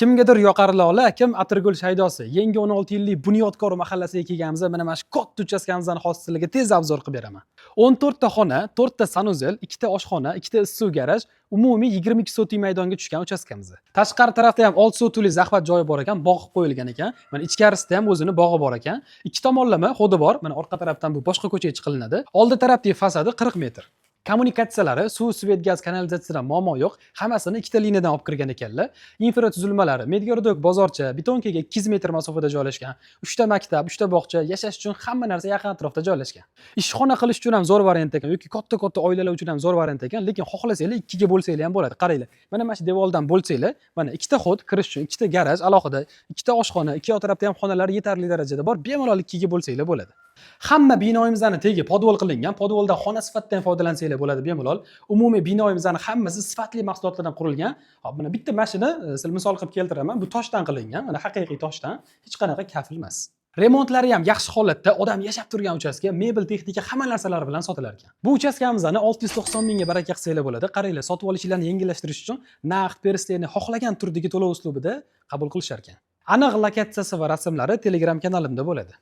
Kimgadir yoqar lola, kim Atirgul shaydosi. Yangi 16 yillik Bunyodkor mahallasiga kelganimizda mana shu katta uchastkamizning xossizligi tez obzor qilib beraman. 14 ta xona, 4 ta sanuzel, 2 ta oshxona, 2 ta issiq garaj, umumiy 22 sotik maydonga tushgan uchastkamiz. Tashqari tarafda ham 6 sotikli zaxvat joyi bor ekan, bog' qo'yilgan ekan. Mana ichkarisida ham o'zini bog'i bor ekan. Ikki tomonlama xodi bor. Mana orqa tarafdan bu boshqa ko'chaga chiqilinadi. Oldi tarafdagi fasadi 40 metr. Kommunikatsiyalari, suv, svet, gaz, kanalizatsiyadan muammo yo'q. Hammasini ikkita liniyadan olib kirgan ekanlar. Infratuzilmalari, Medgordok bozorcha, Betonkaga 200 metr masofada joylashgan. 3 ta maktab, 3 ta bog'cha, yashash uchun hamma narsa yaqin atrofda joylashgan. Ishxona qilish uchun ham zo'r variant ekan yoki katta-katta oilalar uchun ham zo'r variant ekan, lekin xohlasanglar ikkiga bo'lsanglar ham bo'ladi. Qaranglar. Mana shu devordan bo'lsanglar, mana ikkita xod kirish uchun, ikkita garaj alohida, ikkita oshxona, ikki tarafda ham xonalar yetarli darajada bor. Bemalol ikkiga bo'lsanglar bo'ladi. Hamma binoyimizning tegi podvol qilingan. Podvoldan xona sifatida foydalansanglar bo'ladi bemalol. Umumiy binoyimizning hammasi sifatli mahsulotlardan qurilgan. Hop, mana bitta mashina sizga misol qilib keltiraman. Bu toshdan qilingan, mana haqiqiy toshdan, hech qanaqa kafil emas. Remontlari ham yaxshi holatda, odam yashab turgan uchastka, mebel, texnika, hamma narsalar bilan sotilar ekan. Bu uchastkamizni 690 mingga baraka qilsanglar bo'ladi. Qaranglar, sotib olishinglarni yengillashtirish uchun naqd perslarni xohlagan turdagi to'lov uslubida qabul qilishar ekan. Aniq lokatsiyasi va rasmlari Telegram kanalimda bo'ladi.